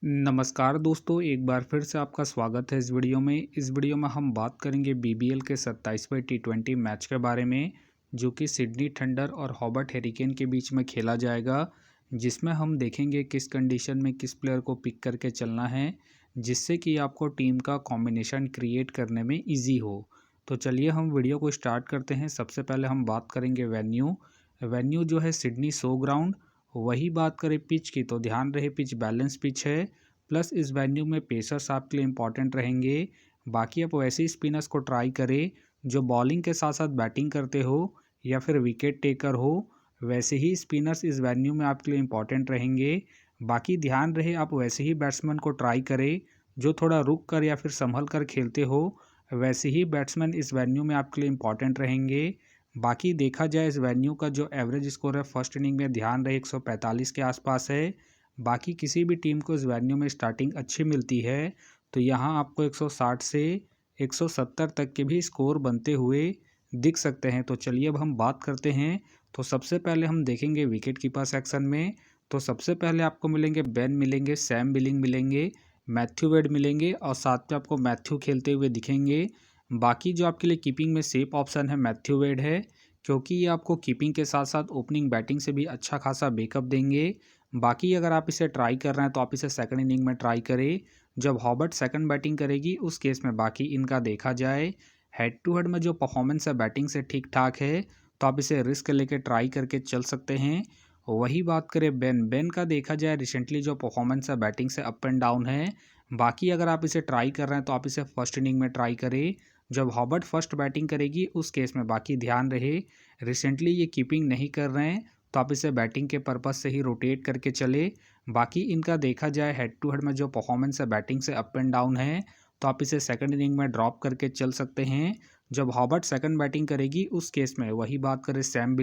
नमस्कार दोस्तों, एक बार फिर से आपका स्वागत है इस वीडियो में। इस वीडियो में हम बात करेंगे बीबीएल के 27वें टी20 मैच के बारे में, जो कि सिडनी थंडर और हॉबर्ट हेरिकेन के बीच में खेला जाएगा, जिसमें हम देखेंगे किस कंडीशन में किस प्लेयर को पिक करके चलना है, जिससे कि आपको टीम का कॉम्बिनेशन क्रिएट करने में ईजी हो। तो चलिए हम वीडियो को स्टार्ट करते हैं। सबसे पहले हम बात करेंगे वेन्यू जो है सिडनी शो ग्राउंड। वही बात करें पिच की, तो ध्यान रहे पिच बैलेंस पिच है, प्लस इस वेन्यू में पेसर्स आपके लिए इंपॉर्टेंट रहेंगे। बाकी आप वैसे ही स्पिनर्स को ट्राई करें जो बॉलिंग के साथ साथ बैटिंग करते हो या फिर विकेट टेकर हो, वैसे ही स्पिनर्स इस वेन्यू में आपके लिए इंपॉर्टेंट रहेंगे। बाकी ध्यान रहे आप वैसे ही बैट्समैन को ट्राई करें जो थोड़ा रुक कर या फिर संभल कर खेलते हो, वैसे ही बैट्समैन इस वेन्यू में आपके लिए इंपॉर्टेंट रहेंगे। बाकी देखा जाए इस वेन्यू का जो एवरेज स्कोर है फर्स्ट इनिंग में ध्यान रहे 145 के आसपास है। बाकी किसी भी टीम को इस वेन्यू में स्टार्टिंग अच्छी मिलती है तो यहाँ आपको 160 से 170 तक के भी स्कोर बनते हुए दिख सकते हैं। तो चलिए अब हम बात करते हैं। तो सबसे पहले हम देखेंगे विकेट कीपर सेक्शन में। तो सबसे पहले आपको मिलेंगे बेन मिलेंगे, सैम बिलिंग मिलेंगे, मैथ्यू वेड मिलेंगे और साथ में आपको मैथ्यू खेलते हुए दिखेंगे। बाकी जो आपके लिए कीपिंग में सेफ ऑप्शन है मैथ्यू वेड है, क्योंकि ये आपको कीपिंग के साथ साथ ओपनिंग बैटिंग से भी अच्छा खासा बैकअप देंगे। बाकी अगर आप इसे ट्राई कर रहे हैं तो आप इसे सेकंड इनिंग में ट्राई करें जब हॉबर्ट सेकंड बैटिंग करेगी, उस केस में बाकी इनका देखा जाए। हेड टू हेड में जो परफॉर्मेंस है बैटिंग से ठीक ठाक है, तो आप इसे रिस्क लेके ट्राई करके चल सकते हैं। वही बात करें बेन का देखा जाए रिसेंटली जो परफॉर्मेंस है बैटिंग से अप एंड डाउन है। बाकी अगर आप इसे ट्राई कर रहे हैं तो आप इसे फर्स्ट इनिंग में ट्राई करें जब हॉबर्ट फर्स्ट बैटिंग करेगी, उस केस में बाकी ध्यान रहे रिसेंटली ये कीपिंग नहीं कर रहे हैं तो आप इसे बैटिंग के पर्पज से ही रोटेट करके चले। बाकी इनका देखा जाए हेड टू हेड में जो परफॉर्मेंस है बैटिंग से अप एंड डाउन है, तो आप इसे सेकंड इनिंग में ड्रॉप करके चल सकते हैं जब हॉबर्ट सेकंड बैटिंग करेगी, उस केस में। वही बात करें सैम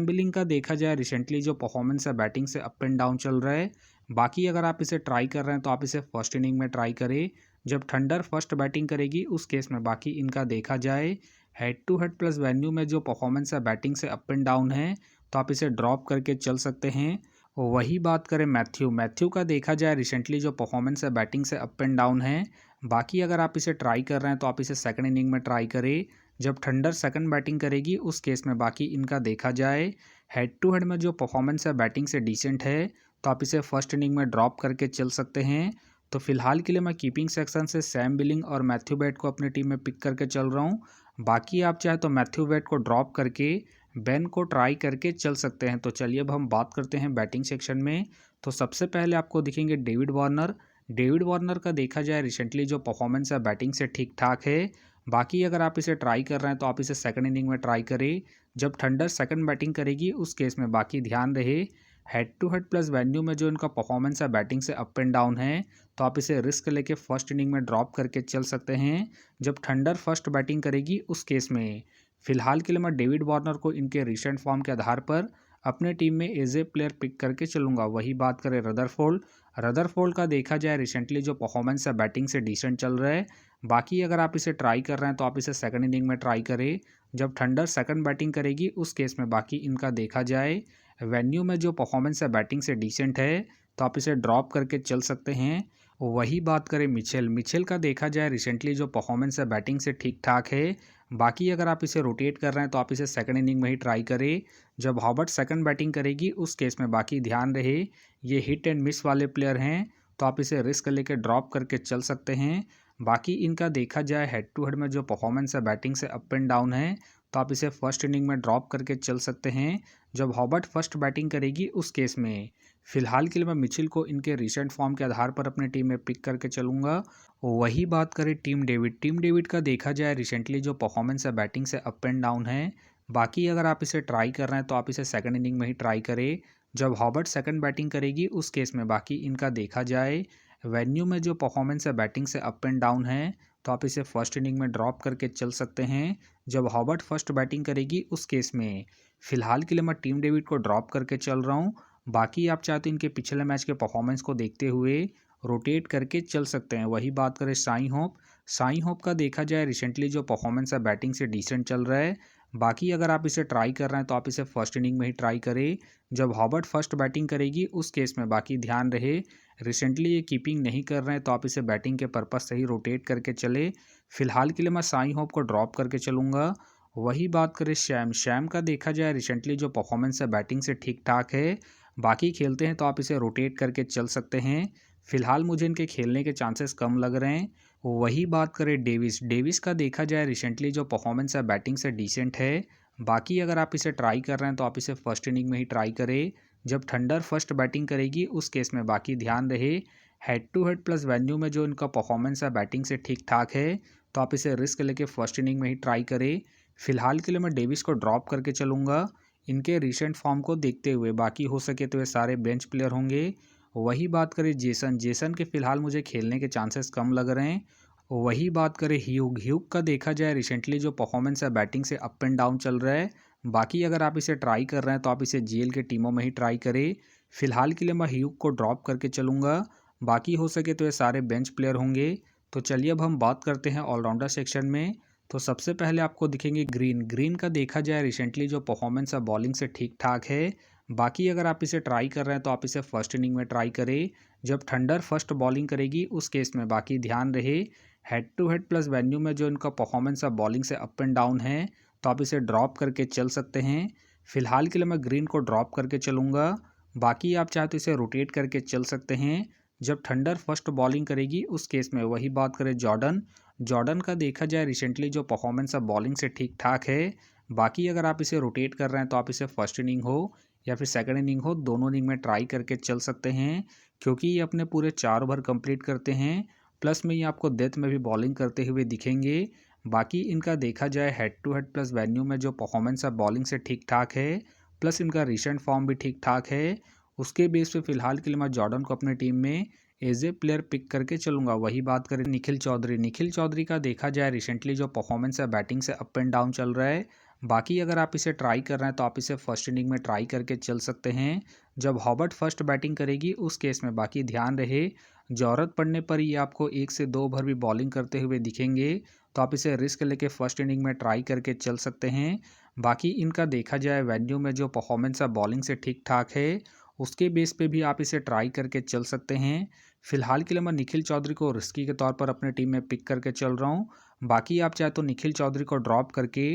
बिलिंग का देखा जाए रिसेंटली जो परफॉर्मेंस है बैटिंग से अप एंड डाउन चल रहा है। बाकी अगर आप इसे ट्राई कर रहे हैं तो आप इसे फर्स्ट इनिंग में ट्राई करें जब थंडर फर्स्ट बैटिंग करेगी, उस केस में। बाकी इनका देखा जाए head to head plus venue में जो परफॉर्मेंस है बैटिंग से अप एंड डाउन है, तो आप इसे ड्रॉप करके चल सकते हैं। वही बात करें मैथ्यू का देखा जाए रिसेंटली जो परफॉर्मेंस है बैटिंग से अप एंड डाउन है। बाकी अगर आप इसे ट्राई कर रहे हैं तो आप इसे सेकंड इनिंग में ट्राई करें जब थंडर सेकंड बैटिंग करेगी, उस केस में। बाकी इनका देखा जाए हेड टू हेड में जो परफॉर्मेंस है बैटिंग से डिसेंट है, तो आप इसे फर्स्ट इनिंग में ड्रॉप करके चल सकते हैं। तो फिलहाल के लिए मैं कीपिंग सेक्शन से सैम बिलिंग और मैथ्यू वेड को अपनी टीम में पिक करके चल रहा हूँ। बाकी आप चाहे तो मैथ्यू वेड को ड्रॉप करके बेन को ट्राई करके चल सकते हैं। तो चलिए अब हम बात करते हैं बैटिंग सेक्शन में। तो सबसे पहले आपको दिखेंगे डेविड वार्नर का देखा जाए रिसेंटली जो परफॉर्मेंस है बैटिंग से ठीक ठाक है। बाकी अगर आप इसे ट्राई कर रहे हैं तो आप इसे सेकंड इनिंग में ट्राई करें जब थंडर सेकंड बैटिंग करेगी, उस केस में। बाकी ध्यान रहे head to head plus venue में जो इनका परफॉर्मेंस है बैटिंग से अप एंड डाउन है, तो आप इसे रिस्क लेके फर्स्ट इनिंग में ड्रॉप करके चल सकते हैं जब थंडर फर्स्ट बैटिंग करेगी, उस केस में। फिलहाल के लिए मैं डेविड वार्नर को इनके रिसेंट फॉर्म के आधार पर अपने टीम में एज ए प्लेयर पिक करके चलूंगा। वही बात करें रदरफोल्ड का देखा जाए रिसेंटली जो परफॉर्मेंस है बैटिंग से डिसेंट चल रहा है। बाकी अगर आप इसे ट्राई कर रहे हैं तो आप इसे सेकंड इनिंग में ट्राई करें जब थंडर सेकंड बैटिंग करेगी, उस केस में। बाकी इनका देखा जाए वेन्यू में जो परफॉर्मेंस है बैटिंग से डिसेंट है, तो आप इसे ड्रॉप करके चल सकते हैं। वही बात करें मिचेल का देखा जाए रिसेंटली जो परफॉर्मेंस है बैटिंग से ठीक ठाक है। बाकी अगर आप इसे रोटेट कर रहे हैं तो आप इसे सेकंड इनिंग में ही ट्राई करें जब हॉबर्ट सेकंड बैटिंग करेगी, उस केस में। बाकी ध्यान रहे ये हिट एंड मिस वाले प्लेयर हैं, तो आप इसे रिस्क लेके ड्रॉप करके चल सकते हैं। बाकी इनका देखा जाए हेड टू हेड में जो परफॉर्मेंस है बैटिंग से अप एंड डाउन है, तो आप इसे फर्स्ट इनिंग में ड्रॉप करके चल सकते हैं जब हॉबर्ट फर्स्ट बैटिंग करेगी, उस केस में। फिलहाल के लिए मैं मिचेल को इनके रिसेंट फॉर्म के आधार पर अपनी टीम में पिक करके चलूंगा। वही बात करें टीम डेविड का देखा जाए रिसेंटली जो परफॉर्मेंस है बैटिंग से अप एंड डाउन है। बाकी अगर आप इसे ट्राई कर रहे हैं तो आप इसे सेकंड इनिंग में ही ट्राई करें जब हॉबर्ट सेकंड बैटिंग करेगी, उस केस में। बाकी इनका देखा जाए वेन्यू में जो परफॉर्मेंस है बैटिंग से अप एंड डाउन है, तो आप इसे फर्स्ट इनिंग में ड्रॉप करके चल सकते हैं जब हॉबर्ट फर्स्ट बैटिंग करेगी, उस केस में। फिलहाल के लिए मैं टीम डेविड को ड्रॉप करके चल रहा हूँ। बाकी आप चाहते इनके पिछले मैच के परफॉर्मेंस को देखते हुए रोटेट करके चल सकते हैं। वही बात करें साई होप का देखा जाए रिसेंटली जो परफॉर्मेंस है बैटिंग से डिसेंट चल रहा है। बाकी अगर आप इसे ट्राई कर रहे हैं तो आप इसे फर्स्ट इनिंग में ही ट्राई करें जब हॉबर्ट फर्स्ट बैटिंग करेगी, उस केस में। बाकी ध्यान रहे रिसेंटली ये कीपिंग नहीं कर रहे हैं तो आप इसे बैटिंग के पर्पज़ से ही रोटेट करके चले। फिलहाल के लिए मैं साई होप को ड्रॉप करके चलूँगा। वही बात करें शैम का देखा जाए रिसेंटली जो परफॉर्मेंस है बैटिंग से ठीक ठाक है। बाकी खेलते हैं तो आप इसे रोटेट करके चल सकते हैं। फिलहाल मुझे इनके खेलने के चांसेस कम लग रहे हैं। वही बात करें डेविस का देखा जाए रिसेंटली जो परफॉर्मेंस है बैटिंग से डिसेंट है। बाकी अगर आप इसे ट्राई कर रहे हैं तो आप इसे फर्स्ट इनिंग में ही ट्राई करें। जब थंडर फर्स्ट बैटिंग करेगी उस केस में बाकी ध्यान रहे head to head plus venue में जो इनका परफॉर्मेंस है बैटिंग से ठीक ठाक है तो आप इसे रिस्क लेके फर्स्ट इनिंग में ही ट्राई करें। फिलहाल के लिए मैं डेविस को ड्रॉप करके चलूँगा इनके रिसेंट फॉर्म को देखते हुए। बाकी हो सके तो ये सारे बेंच प्लेयर होंगे। वही बात करें जेसन के फिलहाल मुझे खेलने के चांसेस कम लग रहे हैं। वही बात करें ह्यूग का देखा जाए रिसेंटली जो परफॉर्मेंस है बैटिंग से अप एंड डाउन चल रहा है। बाकी अगर आप इसे ट्राई कर रहे हैं तो आप इसे जीएल के टीमों में ही ट्राई करें। फिलहाल के लिए मैं ह्यूग को ड्रॉप करके चलूँगा। बाकी हो सके तो ये सारे बेंच प्लेयर होंगे। तो चलिए अब हम बात करते हैं ऑलराउंडर सेक्शन में। तो सबसे पहले आपको दिखेंगे ग्रीन का देखा जाए रिसेंटली जो परफॉर्मेंस है बॉलिंग से ठीक ठाक है। बाकी अगर आप इसे ट्राई कर रहे हैं तो आप इसे फर्स्ट इनिंग में ट्राई करें। जब थंडर फर्स्ट बॉलिंग करेगी उस केस में बाकी ध्यान रहे head to head plus venue में जो इनका परफॉर्मेंस है बॉलिंग से अप एंड डाउन है तो आप इसे ड्रॉप करके चल सकते हैं। फिलहाल के लिए मैं ग्रीन को ड्रॉप करके चलूँगा। बाकी आप चाहे तो इसे रोटेट करके चल सकते हैं। जब थंडर फर्स्ट बॉलिंग करेगी उस केस में वही बात करें जॉर्डन का देखा जाए रिसेंटली जो परफॉर्मेंस है बॉलिंग से ठीक ठाक है। बाकी अगर आप इसे रोटेट कर रहे हैं तो आप इसे फर्स्ट इनिंग हो या फिर सेकंड इनिंग हो दोनों इनिंग में ट्राई करके चल सकते हैं। क्योंकि ये अपने पूरे 4 ओवर कंप्लीट करते हैं प्लस में ये आपको डेथ में भी बॉलिंग करते हुए दिखेंगे। बाकी इनका देखा जाए head to head plus venue में जो परफॉर्मेंस है बॉलिंग से ठीक ठाक है प्लस इनका रिसेंट फॉर्म भी ठीक ठाक है। उसके बेस पे फिलहाल के लिए मैं जॉर्डन को अपने टीम में एज ए प्लेयर पिक करके चलूँगा। वही बात करें निखिल चौधरी का देखा जाए रिसेंटली जो परफॉर्मेंस है बैटिंग से अप एंड डाउन चल रहा है। बाकी अगर आप इसे ट्राई कर रहे हैं तो आप इसे फर्स्ट इनिंग में ट्राई करके चल सकते हैं। जब हॉबर्ट फर्स्ट बैटिंग करेगी उस केस में बाकी ध्यान रहे ज़रूरत पड़ने पर ये आपको 1 से 2 ओवर भी बॉलिंग करते हुए दिखेंगे तो आप इसे रिस्क लेके फर्स्ट इनिंग में ट्राई करके चल सकते हैं। बाकी इनका देखा जाए वेन्यू में जो परफॉर्मेंस है बॉलिंग से ठीक ठाक है उसके बेस पे भी आप इसे ट्राई करके चल सकते हैं। फिलहाल के लिए मैं निखिल चौधरी को रिस्की के तौर पर अपने टीम में पिक करके चल रहा हूँ। बाकी आप चाहे तो निखिल चौधरी को ड्रॉप करके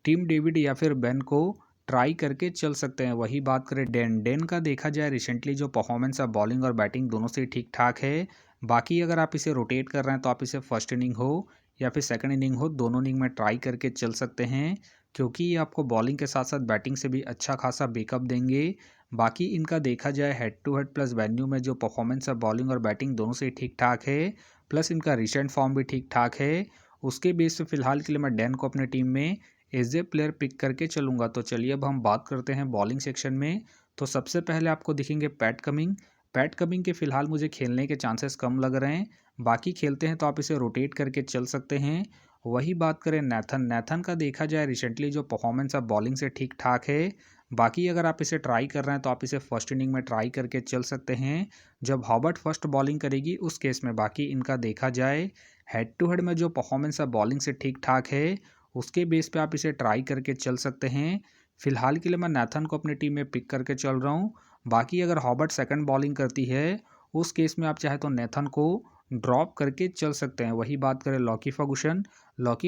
टीम डेविड या फिर बेन को ट्राई करके चल सकते हैं। वही बात करें डेन का देखा जाए रिसेंटली जो परफॉर्मेंस है बॉलिंग और बैटिंग दोनों से ठीक ठाक है। बाकी अगर आप इसे रोटेट कर रहे हैं तो आप इसे फर्स्ट इनिंग हो या फिर सेकंड इनिंग हो दोनों इनिंग में ट्राई करके चल सकते हैं। क्योंकि ये आपको बॉलिंग के साथ साथ बैटिंग से भी अच्छा खासा बैकअप देंगे। बाकी इनका देखा जाए head to head plus venue में जो परफॉर्मेंस है बॉलिंग और बैटिंग दोनों से ठीक ठाक है प्लस इनका रिसेंट फॉर्म भी ठीक ठाक है। उसके बेस पे फिलहाल के लिए मैं डैन को अपने टीम में एज ए प्लेयर पिक करके चलूँगा। तो चलिए अब हम बात करते हैं बॉलिंग सेक्शन में। तो सबसे पहले आपको दिखेंगे पैट कमिंग के फिलहाल मुझे खेलने के चांसेस कम लग रहे हैं। बाकी खेलते हैं तो आप इसे रोटेट करके चल सकते हैं। वही बात करें नैथन का देखा जाए रिसेंटली जो परफॉर्मेंस है बॉलिंग से ठीक ठाक है। बाकी अगर आप इसे ट्राई कर रहे हैं तो आप इसे फर्स्ट इनिंग में ट्राई करके चल सकते हैं। जब हॉबर्ट फर्स्ट बॉलिंग करेगी उस केस में बाकी इनका देखा जाए हेड टू हेड में जो परफॉर्मेंस है बॉलिंग से ठीक ठाक है उसके बेस पे आप इसे ट्राई करके चल सकते हैं। फिलहाल के लिए मैं नैथन को अपनी टीम में पिक करके चल रहा हूँ। बाकी अगर हॉबर्ट सेकंड बॉलिंग करती है उस केस में आप चाहे तो नैथन को ड्रॉप करके चल सकते हैं। वही बात करें लॉकी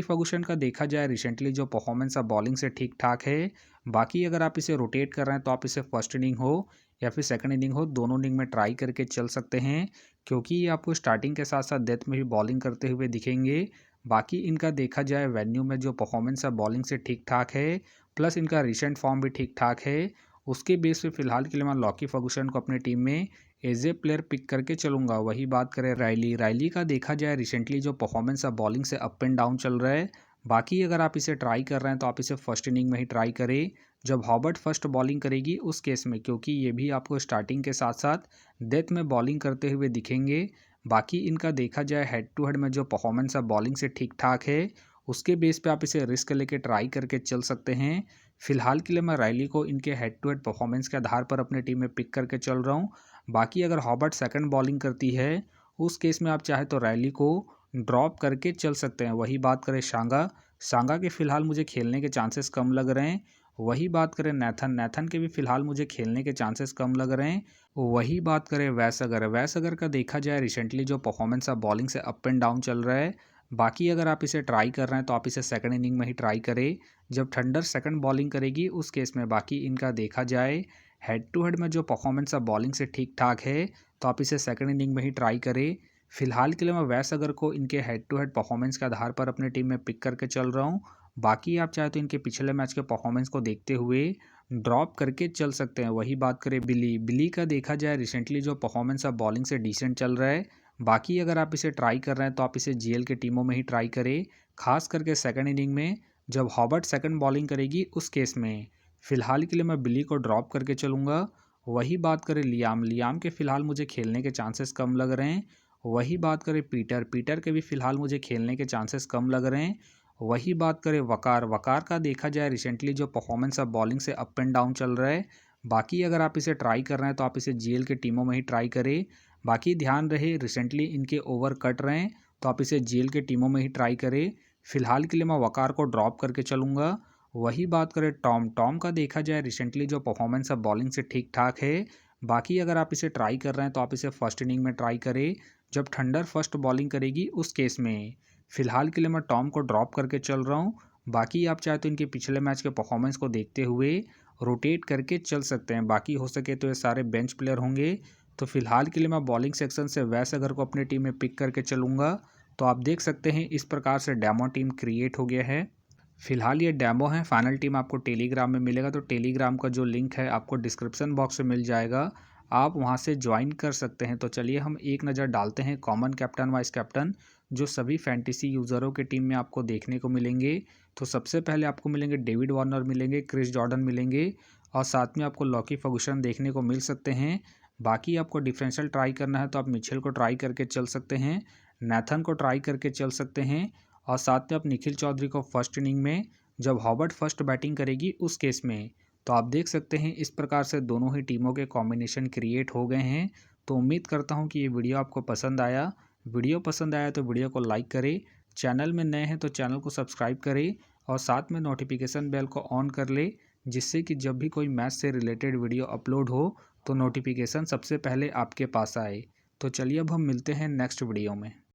फर्गुसन का देखा जाए रिसेंटली जो परफॉर्मेंस है बॉलिंग से ठीक ठाक है। बाकी अगर आप इसे रोटेट कर रहे हैं तो आप इसे फर्स्ट इनिंग हो या फिर सेकंड इनिंग हो दोनों इनिंग में ट्राई करके चल सकते हैं। क्योंकि ये आपको स्टार्टिंग के साथ साथ डेथ में भी बॉलिंग करते हुए दिखेंगे। बाकी इनका देखा जाए वेन्यू में जो परफॉर्मेंस है बॉलिंग से ठीक ठाक है प्लस इनका रिसेंट फॉर्म भी ठीक ठाक है। उसके बेस पे फिलहाल के लिए मैं लॉकी फर्गुसन को अपनी टीम में एज ए प्लेयर पिक करके चलूँगा। वही बात करें रायली का देखा जाए रिसेंटली जो परफॉर्मेंस है बॉलिंग से अप एंड डाउन चल रहा है। बाकी अगर आप इसे ट्राई कर रहे हैं तो आप इसे फर्स्ट इनिंग में ही ट्राई करें। जब हॉबर्ट फर्स्ट बॉलिंग करेगी उस केस में क्योंकि ये भी आपको स्टार्टिंग के साथ साथ डेथ में बॉलिंग करते हुए दिखेंगे। बाकी इनका देखा जाए हेड टू हेड में जो परफॉर्मेंस है बॉलिंग से ठीक ठाक है उसके बेस पे आप इसे रिस्क लेके ट्राई करके चल सकते हैं। फिलहाल के लिए मैं रायली को इनके हेड टू हेड परफॉर्मेंस के आधार पर अपनी टीम में पिक करके चल रहा हूँ। बाकी अगर हॉबर्ट सेकंड बॉलिंग करती है उस केस में आप चाहे तो रायली को ड्रॉप करके चल सकते हैं। वही बात करें सांगा के फिलहाल मुझे खेलने के चांसेस कम लग रहे हैं। वही बात करें नेथन के भी फ़िलहाल मुझे खेलने के चांसेस कम लग रहे हैं। वही बात करें वैस अगर का देखा जाए रिसेंटली जो परफॉर्मेंस है बॉलिंग से अप एंड डाउन चल रहा है। बाकी अगर आप इसे ट्राई कर रहे हैं तो आप इसे सेकंड इनिंग में ही ट्राई करें जब थंडर सेकंड बॉलिंग करेगी उस केस में। बाकी इनका देखा जाए हेड टू हेड में जो परफॉर्मेंस है बॉलिंग से ठीक ठाक है, तो आप इसे सेकंड इनिंग में ही ट्राई करें। फिलहाल के लिए मैं वैस अगर को इनके हेड टू हेड परफॉर्मेंस के आधार पर अपनी टीम में पिक करके चल रहा हूँ। बाकी आप चाहे तो इनके पिछले मैच के परफॉर्मेंस को देखते हुए ड्रॉप करके चल सकते हैं। वही बात करें बिली का देखा जाए रिसेंटली जो परफॉर्मेंस है बॉलिंग से डिसेंट चल रहा है। बाकी अगर आप इसे ट्राई कर रहे हैं तो आप इसे जीएल के टीमों में ही ट्राई करें, खास करके सेकंड इनिंग में जब हॉबर्ट सेकंड बॉलिंग करेगी उस केस में। फ़िलहाल के लिए मैं बिली को ड्रॉप करके चलूँगा। वही बात करें लियाम के फ़िलहाल मुझे खेलने के चांसेस कम लग रहे हैं। वही बात करें पीटर के भी फ़िलहाल मुझे खेलने के चांसेस कम लग रहे हैं। वही बात करें वकार का देखा जाए रिसेंटली जो परफॉर्मेंस है बॉलिंग से अप एंड डाउन चल रहा है। बाकी अगर आप इसे ट्राई कर रहे हैं तो आप इसे जीएल के टीमों में ही ट्राई करें। बाकी ध्यान रहे रिसेंटली इनके ओवर कट रहे हैं, तो आप इसे जीएल के टीमों में ही ट्राई करें। फिलहाल के लिए मैं वकार को ड्रॉप करके चलूँगा। वही बात करें टॉम का देखा जाए रिसेंटली जो परफॉर्मेंस है बॉलिंग से ठीक ठाक है। बाकी अगर आप इसे ट्राई कर रहे हैं तो आप इसे फर्स्ट इनिंग में ट्राई करें जब थंडर फर्स्ट बॉलिंग करेगी उस केस में। फिलहाल के लिए मैं टॉम को ड्रॉप करके चल रहा हूँ। बाकी आप चाहे तो इनके पिछले मैच के परफॉर्मेंस को देखते हुए रोटेट करके चल सकते हैं। बाकी हो सके तो ये सारे बेंच प्लेयर होंगे। तो फिलहाल के लिए मैं बॉलिंग सेक्शन से वैस अगर को अपनी टीम में पिक करके चलूँगा। तो आप देख सकते हैं इस प्रकार से डेमो टीम क्रिएट हो गया है। फिलहाल ये डेमो है, फाइनल टीम आपको टेलीग्राम में मिलेगा, तो टेलीग्राम का जो लिंक है आपको डिस्क्रिप्शन बॉक्स में मिल जाएगा, आप वहां से ज्वाइन कर सकते हैं। तो चलिए हम एक नज़र डालते हैं कॉमन कैप्टन वाइस कैप्टन जो सभी फैंटेसी यूज़रों के टीम में आपको देखने को मिलेंगे। तो सबसे पहले आपको मिलेंगे डेविड वार्नर मिलेंगे, क्रिस जॉर्डन मिलेंगे और साथ में आपको लॉकी फर्गुसन देखने को मिल सकते हैं। बाकी आपको डिफरेंशियल ट्राई करना है तो आप मिचेल को ट्राई करके चल सकते हैं, नेथन को ट्राई करके चल सकते हैं और साथ में आप निखिल चौधरी को फर्स्ट इनिंग में जब हॉबर्ट फर्स्ट बैटिंग करेगी उस केस में। तो आप देख सकते हैं इस प्रकार से दोनों ही टीमों के कॉम्बिनेशन क्रिएट हो गए हैं। तो उम्मीद करता हूं कि ये वीडियो आपको पसंद आया। वीडियो पसंद आया तो वीडियो को लाइक करें, चैनल में नए हैं तो चैनल को सब्सक्राइब करें और साथ में नोटिफिकेशन बेल को ऑन कर ले, जिससे कि जब भी कोई मैच से रिलेटेड वीडियो अपलोड हो तो नोटिफिकेशन सबसे पहले आपके पास आए। तो चलिए अब हम मिलते हैं नेक्स्ट वीडियो में।